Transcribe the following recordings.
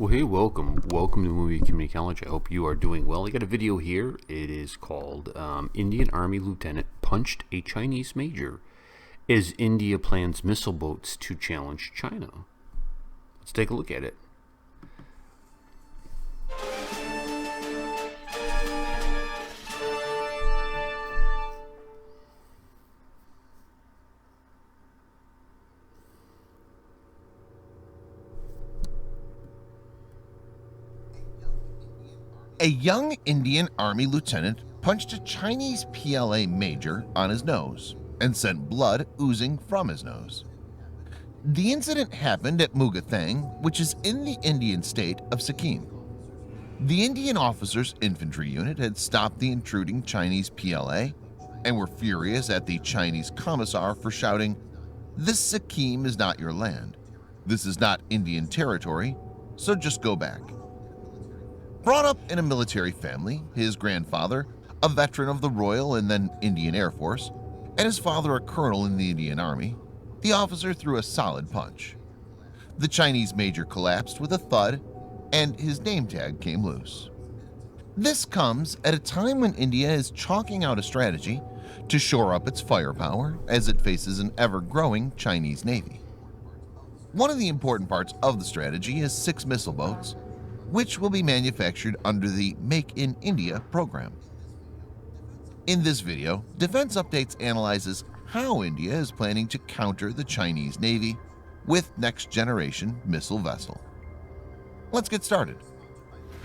Well, hey, welcome to Movie Community College. I hope you are doing well. I got a video here. It is called Indian Army Lieutenant Punched a Chinese Major as India Plans Missile Boats to Challenge China. Let's take a look at it. A young Indian Army lieutenant punched a Chinese PLA major on his nose and sent blood oozing from his nose. The incident happened at Mugathang, which is in the Indian state of Sikkim. The Indian officer's infantry unit had stopped the intruding Chinese PLA and were furious at the Chinese commissar for shouting, "This Sikkim is not your land. This is not Indian territory, so just go back." Brought up in a military family, his grandfather, a veteran of the Royal and then Indian Air Force, and his father a colonel in the Indian Army, the officer threw a solid punch. The Chinese major collapsed with a thud, and his name tag came loose. This comes at a time when India is chalking out a strategy to shore up its firepower as it faces an ever-growing Chinese Navy. One of the important parts of the strategy is 6 missile boats, which will be manufactured under the Make in India program. In this video, Defense Updates analyzes how India is planning to counter the Chinese Navy with next-generation missile vessel. Let's get started.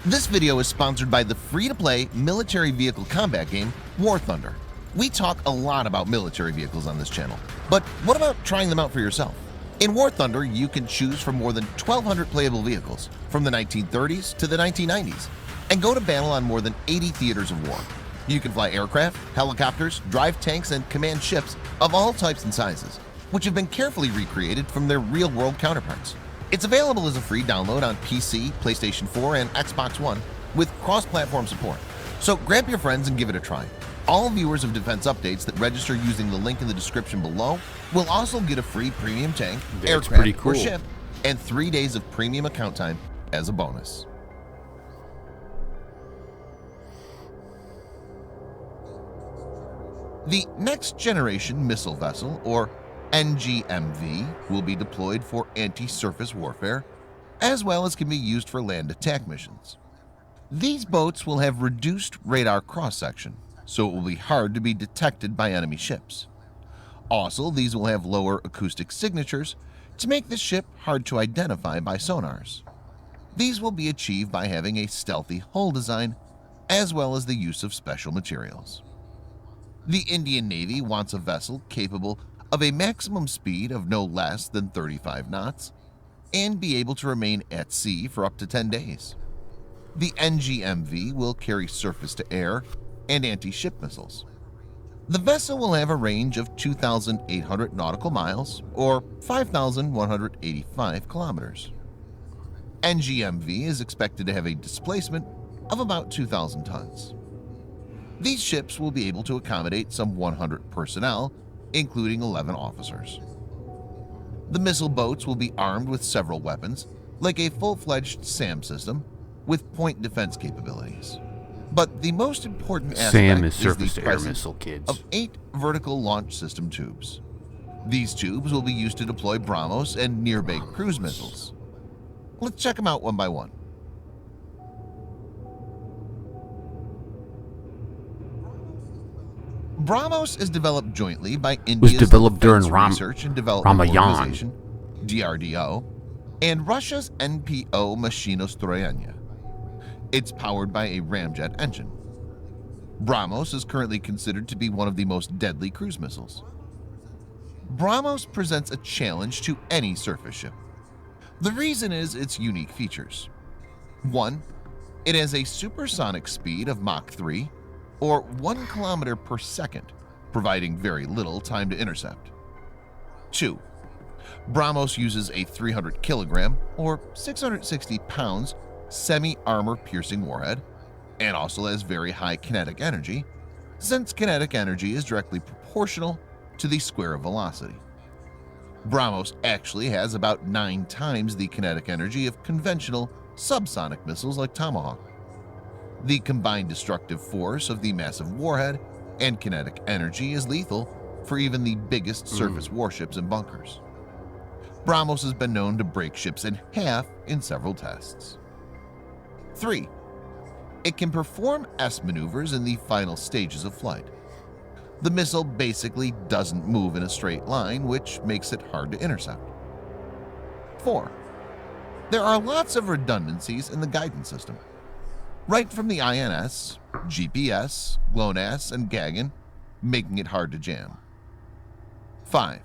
This video is sponsored by the free-to-play military vehicle combat game War Thunder. We talk a lot about military vehicles on this channel, but what about trying them out for yourself? In War Thunder, you can choose from more than 1,200 playable vehicles from the 1930s to the 1990s and go to battle on more than 80 theaters of war. You can fly aircraft, helicopters, drive tanks, and command ships of all types and sizes, which have been carefully recreated from their real-world counterparts. It's available as a free download on PC, PlayStation 4, and Xbox One with cross-platform support. So grab your friends and give it a try. All viewers of Defense Updates that register using the link in the description below will also get a free premium tank, aircraft, or ship, and 3 days of premium account time as a bonus. The Next Generation Missile Vessel, or NGMV, will be deployed for anti-surface warfare, as well as can be used for land attack missions. These boats will have reduced radar cross-section, so it will be hard to be detected by enemy ships. Also, these will have lower acoustic signatures to make the ship hard to identify by sonars. These will be achieved by having a stealthy hull design as well as the use of special materials. The Indian Navy wants a vessel capable of a maximum speed of no less than 35 knots and be able to remain at sea for up to 10 days. The NGMV will carry surface-to-air and anti-ship missiles. The vessel will have a range of 2,800 nautical miles or 5,185 kilometers. NGMV is expected to have a displacement of about 2,000 tons. These ships will be able to accommodate some 100 personnel, including 11 officers. The missile boats will be armed with several weapons, like a full-fledged SAM system with point defense capabilities. But the most important aspect SAM is the surface-to-air presence missile, kids. of 8 vertical launch system tubes. These tubes will be used to deploy BrahMos and Nirbhay cruise missiles. Let's check them out one by one. BrahMos is developed jointly by India's developed during Defense Research and Development Ramayan. Organization, DRDO, and Russia's NPO Mashinostroyenia. It's powered by a ramjet engine. BrahMos is currently considered to be one of the most deadly cruise missiles. BrahMos presents a challenge to any surface ship. The reason is its unique features. 1. It has a supersonic speed of Mach 3 or 1 kilometer per second, providing very little time to intercept. 2. BrahMos uses a 300 kilogram or 660 pounds semi-armor piercing warhead and also has very high kinetic energy, since kinetic energy is directly proportional to the square of velocity. BrahMos actually has about 9 times the kinetic energy of conventional subsonic missiles like Tomahawk. The combined destructive force of the massive warhead and kinetic energy is lethal for even the biggest surface warships and bunkers. BrahMos has been known to break ships in half in several tests. 3. It can perform S maneuvers in the final stages of flight. The missile basically doesn't move in a straight line, which makes it hard to intercept. 4. There are lots of redundancies in the guidance system. Right from the INS, GPS, GLONASS, and GAGN, making it hard to jam. 5.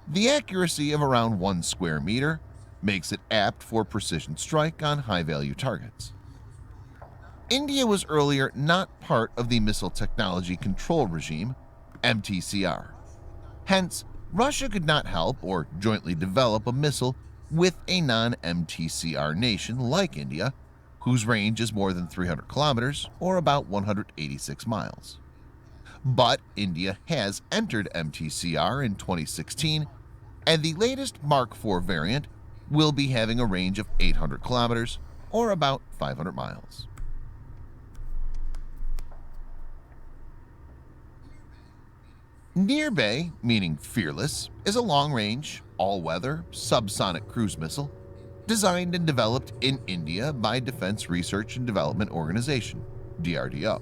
The accuracy of around 1 square meter makes it apt for precision strike on high-value targets. India was earlier not part of the Missile Technology Control Regime, MTCR. Hence, Russia could not help or jointly develop a missile with a non-MTCR nation like India, whose range is more than 300 kilometers or about 186 miles. But India has entered MTCR in 2016, and the latest Mark IV variant will be having a range of 800 kilometers or about 500 miles. Nirbhay, meaning fearless, is a long-range, all-weather, subsonic cruise missile designed and developed in India by Defense Research and Development Organization, DRDO.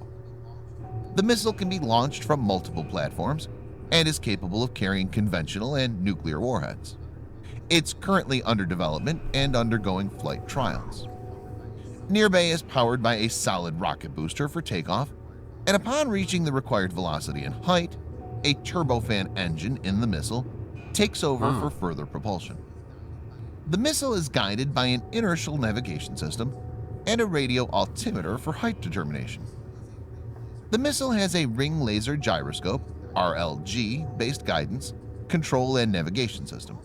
The missile can be launched from multiple platforms and is capable of carrying conventional and nuclear warheads. It's currently under development and undergoing flight trials. Nirbhay is powered by a solid rocket booster for takeoff, and upon reaching the required velocity and height, a turbofan engine in the missile takes over for further propulsion. The missile is guided by an inertial navigation system and a radio altimeter for height determination. The missile has a ring laser gyroscope, RLG-based guidance, control, and navigation system.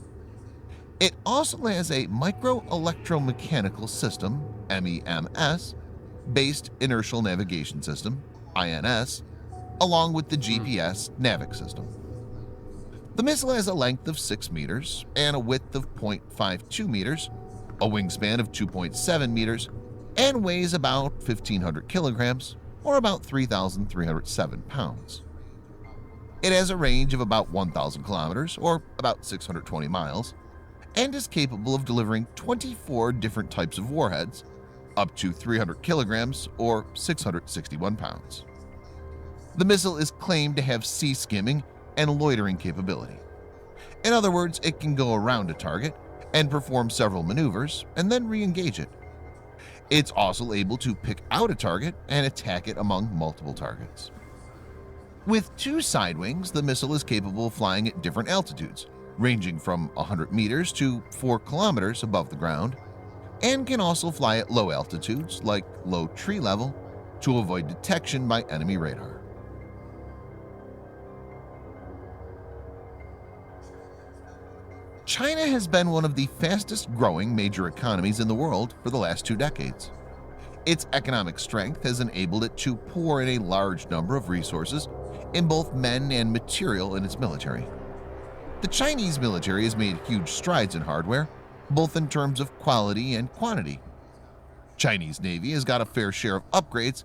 It also has a micro-electromechanical system, MEMS, based inertial navigation system, INS, along with the GPS NAVIC system. The missile has a length of 6 meters and a width of 0.52 meters, a wingspan of 2.7 meters, and weighs about 1,500 kilograms, or about 3,307 pounds. It has a range of about 1,000 kilometers, or about 620 miles, and is capable of delivering 24 different types of warheads, up to 300 kilograms, or 661 pounds. The missile is claimed to have sea skimming and loitering capability. In other words, it can go around a target and perform several maneuvers and then re-engage it. It's also able to pick out a target and attack it among multiple targets. With 2 side wings, the missile is capable of flying at different altitudes, ranging from 100 meters to 4 kilometers above the ground, and can also fly at low altitudes, like low tree level, to avoid detection by enemy radar. China has been one of the fastest growing major economies in the world for the last 2 decades. Its economic strength has enabled it to pour in a large number of resources in both men and material in its military. The Chinese military has made huge strides in hardware, both in terms of quality and quantity. Chinese Navy has got a fair share of upgrades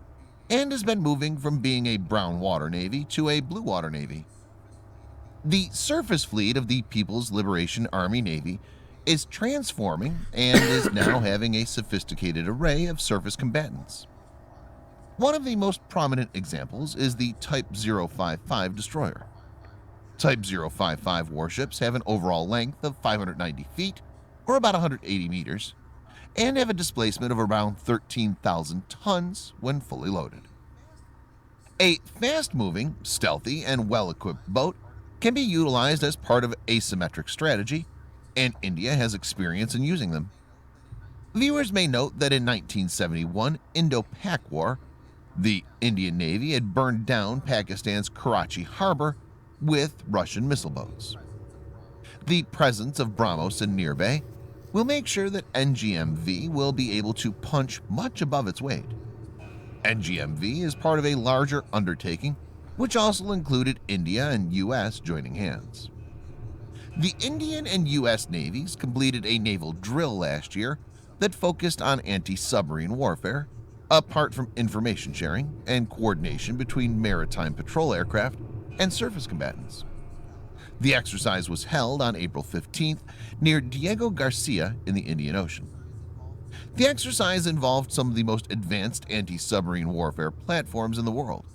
and has been moving from being a brown water Navy to a blue water Navy. The surface fleet of the People's Liberation Army Navy is transforming and is now having a sophisticated array of surface combatants. One of the most prominent examples is the Type 055 destroyer. Type 055 warships have an overall length of 590 feet, or about 180 meters, and have a displacement of around 13,000 tons when fully loaded. A fast-moving, stealthy, and well-equipped boat can be utilized as part of asymmetric strategy, and India has experience in using them. Viewers may note that in 1971 Indo-Pak War, the Indian Navy had burned down Pakistan's Karachi harbor with Russian missile boats. The presence of BrahMos and Nirbhay will make sure that NGMV will be able to punch much above its weight. NGMV is part of a larger undertaking which also included India and US joining hands. The Indian and US navies completed a naval drill last year that focused on anti-submarine warfare, apart from information sharing and coordination between maritime patrol aircraft and surface combatants. The exercise was held on April 15th near Diego Garcia in the Indian Ocean. The exercise involved some of the most advanced anti-submarine warfare platforms in the world: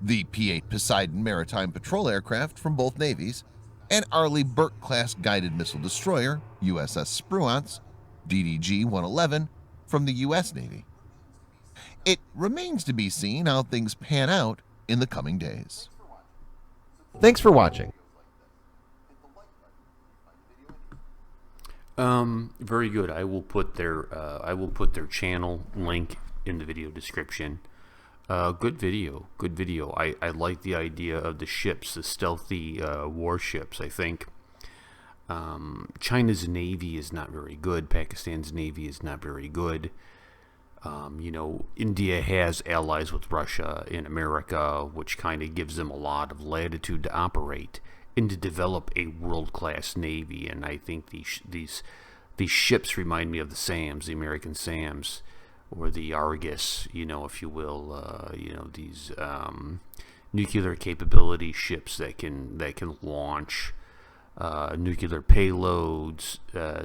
the P-8 Poseidon maritime patrol aircraft from both navies, and Arleigh Burke-class guided missile destroyer USS Spruance, DDG-111, from the U.S. Navy. It remains to be seen how things pan out in the coming days. Thanks for watching. Very good. I will put their channel link in the video description. Good video. Good video. I like the idea of the ships, the stealthy warships. I think China's navy is not very good. Pakistan's navy is not very good. You know, India has allies with Russia and America, which kind of gives them a lot of latitude to operate and to develop a world-class navy. And I think these ships remind me of the SAMs, the American SAMs, or the Argus, you know, if you will. You know, these nuclear capability ships that can launch nuclear payloads,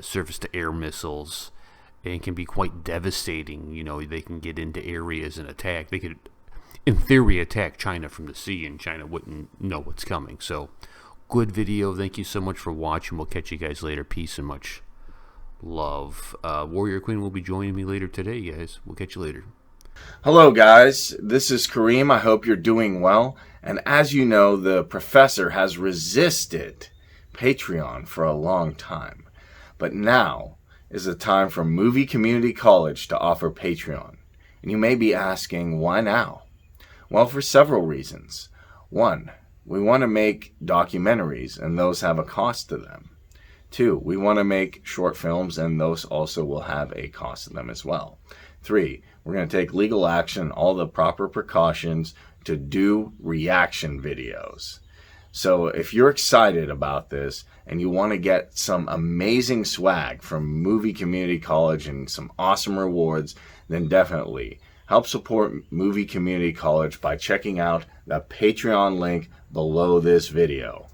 surface-to-air missiles, and can be quite devastating. You know, they can get into areas and attack. They could, in theory, attack China from the sea, and China wouldn't know what's coming. So, good video. Thank you so much for watching. We'll catch you guys later. Peace and much love. Warrior Queen will be joining me later today, guys. We'll catch you later. Hello guys, this is Kareem. I hope you're doing well. And as you know, the professor has resisted Patreon for a long time. But now is the time for Movie Community College to offer Patreon. And you may be asking, why now? Well, for several reasons. One, we want to make documentaries, and those have a cost to them. Two, we want to make short films, and those also will have a cost to them as well. Three, we're going to take legal action, all the proper precautions to do reaction videos. So if you're excited about this and you want to get some amazing swag from Movie Community College and some awesome rewards, then definitely help support Movie Community College by checking out the Patreon link below this video.